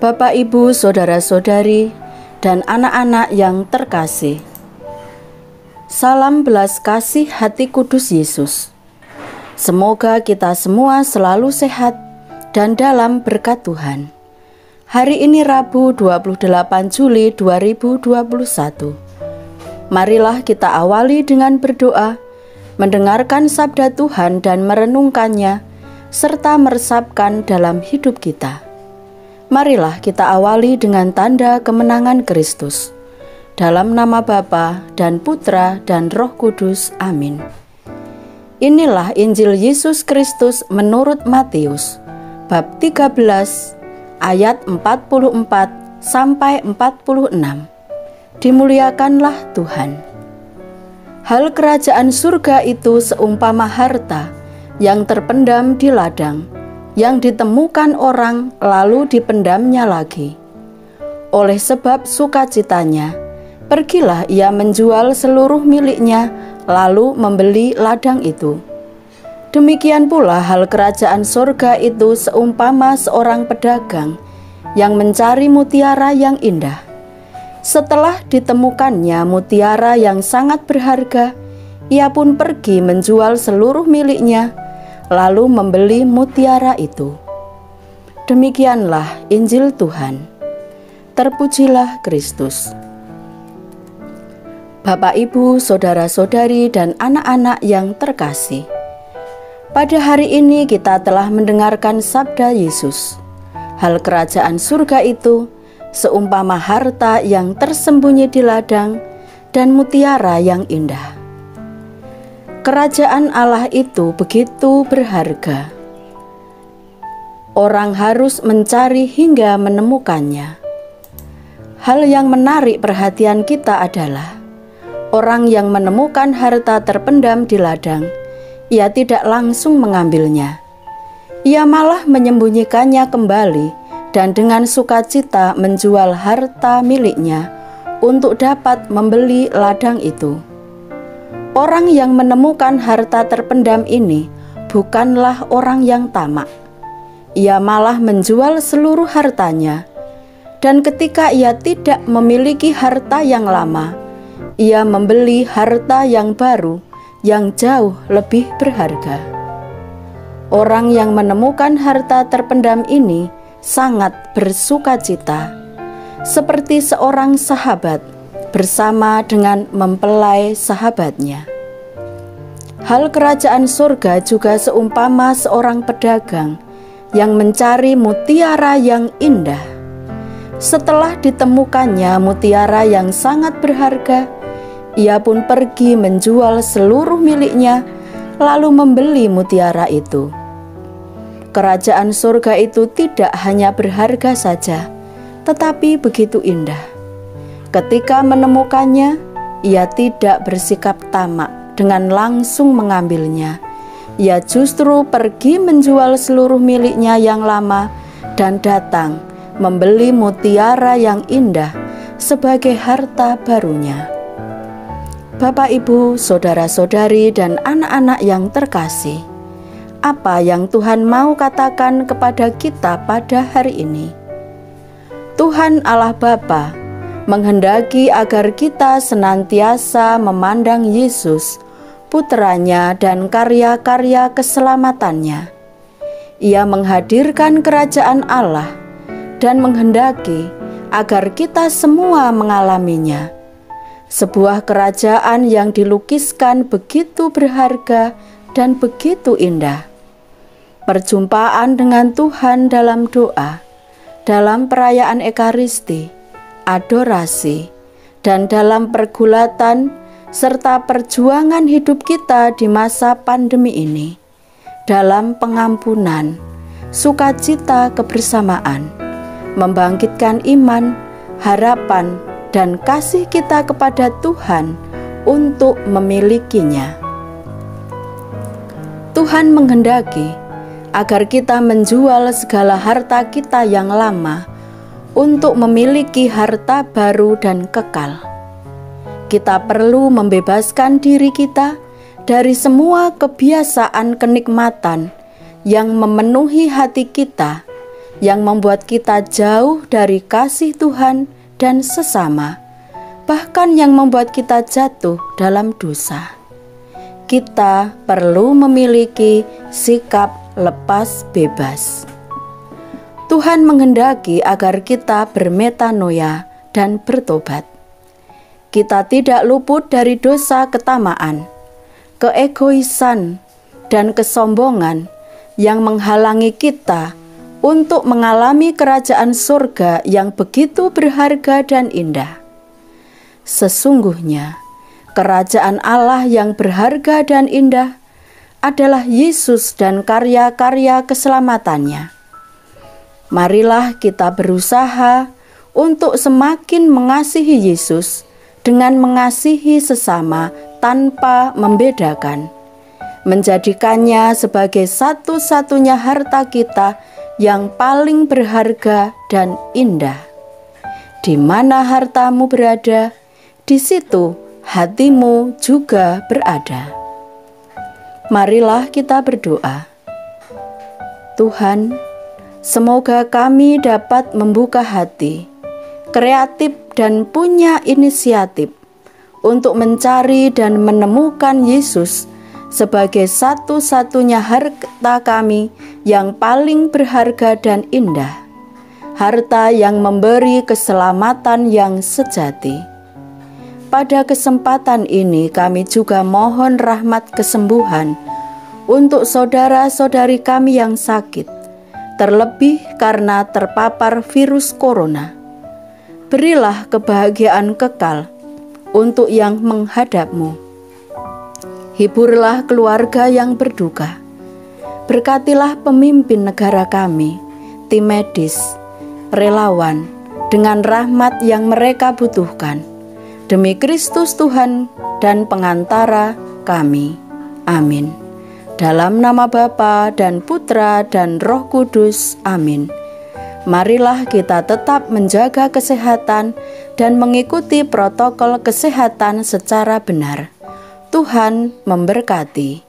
Bapak, Ibu, saudara-saudari, dan anak-anak yang terkasih. Salam belas kasih hati kudus Yesus. Semoga kita semua selalu sehat dan dalam berkat Tuhan. Hari ini Rabu 28 Juli 2021. Marilah kita awali dengan berdoa, mendengarkan sabda Tuhan dan merenungkannya, serta meresapkan dalam hidup kita. Marilah kita awali dengan tanda kemenangan Kristus. Dalam nama Bapa dan Putra dan Roh Kudus. Amin. Inilah Injil Yesus Kristus menurut Matius, bab 13, ayat 44 sampai 46. Dimuliakanlah Tuhan. Hal kerajaan surga itu seumpama harta yang terpendam di ladang, yang ditemukan orang lalu dipendamnya lagi. Oleh sebab sukacitanya, pergilah ia menjual seluruh miliknya lalu membeli ladang itu. Demikian pula hal kerajaan surga itu seumpama seorang pedagang yang mencari mutiara yang indah. Setelah ditemukannya mutiara yang sangat berharga, ia pun pergi menjual seluruh miliknya lalu membeli mutiara itu. Demikianlah Injil Tuhan. Terpujilah Kristus. Bapak, Ibu, saudara-saudari, dan anak-anak yang terkasih. Pada hari ini kita telah mendengarkan sabda Yesus. Hal kerajaan surga itu seumpama harta yang tersembunyi di ladang dan mutiara yang indah. Kerajaan Allah itu begitu berharga. Orang harus mencari hingga menemukannya. Hal yang menarik perhatian kita adalah orang yang menemukan harta terpendam di ladang, ia tidak langsung mengambilnya. Ia malah menyembunyikannya kembali dan dengan sukacita menjual harta miliknya untuk dapat membeli ladang itu. Orang yang menemukan harta terpendam ini bukanlah orang yang tamak. Ia malah menjual seluruh hartanya, dan ketika ia tidak memiliki harta yang lama, ia membeli harta yang baru yang jauh lebih berharga. Orang yang menemukan harta terpendam ini sangat bersukacita, seperti seorang sahabat bersama dengan mempelai sahabatnya. Hal kerajaan surga juga seumpama seorang pedagang yang mencari mutiara yang indah. Setelah ditemukannya mutiara yang sangat berharga, ia pun pergi menjual seluruh miliknya lalu membeli mutiara itu. Kerajaan surga itu tidak hanya berharga saja, tetapi begitu indah. Ketika menemukannya, ia tidak bersikap tamak dengan langsung mengambilnya. Ia justru pergi menjual seluruh miliknya yang lama dan datang membeli mutiara yang indah sebagai harta barunya. Bapak, Ibu, saudara-saudari, dan anak-anak yang terkasih, apa yang Tuhan mau katakan kepada kita pada hari ini? Tuhan Allah Bapa menghendaki agar kita senantiasa memandang Yesus, Putranya, dan karya-karya keselamatannya. Ia menghadirkan kerajaan Allah dan menghendaki agar kita semua mengalaminya. Sebuah kerajaan yang dilukiskan begitu berharga dan begitu indah. Perjumpaan dengan Tuhan dalam doa, dalam perayaan Ekaristi, adorasi, dan dalam pergulatan serta perjuangan hidup kita di masa pandemi ini, dalam pengampunan, sukacita kebersamaan, membangkitkan iman, harapan, dan kasih kita kepada Tuhan untuk memilikinya. Tuhan menghendaki agar kita menjual segala harta kita yang lama untuk memiliki harta baru dan kekal. Kita perlu membebaskan diri kita dari semua kebiasaan kenikmatan yang memenuhi hati kita yang membuat kita jauh dari kasih Tuhan dan sesama, bahkan yang membuat kita jatuh dalam dosa. Kita perlu memiliki sikap lepas bebas. Tuhan menghendaki agar kita bermetanoia dan bertobat. Kita tidak luput dari dosa ketamaan, keegoisan, dan kesombongan yang menghalangi kita untuk mengalami kerajaan surga yang begitu berharga dan indah. Sesungguhnya, kerajaan Allah yang berharga dan indah adalah Yesus dan karya-karya keselamatannya. Marilah kita berusaha untuk semakin mengasihi Yesus dengan mengasihi sesama tanpa membedakan, menjadikannya sebagai satu-satunya harta kita yang paling berharga dan indah. Di mana hartamu berada, di situ hatimu juga berada. Marilah kita berdoa. Tuhan, semoga kami dapat membuka hati, kreatif dan punya inisiatif untuk mencari dan menemukan Yesus sebagai satu-satunya harta kami yang paling berharga dan indah, harta yang memberi keselamatan yang sejati. Pada kesempatan ini kami juga mohon rahmat kesembuhan untuk saudara-saudari kami yang sakit, terlebih karena terpapar virus corona. Berilah kebahagiaan kekal untuk yang menghadapmu. Hiburlah keluarga yang berduka. Berkatilah pemimpin negara kami, tim medis, relawan, dengan rahmat yang mereka butuhkan. Demi Kristus Tuhan dan pengantara kami. Amin. Dalam nama Bapa dan Putra dan Roh Kudus. Amin. Marilah kita tetap menjaga kesehatan dan mengikuti protokol kesehatan secara benar. Tuhan memberkati.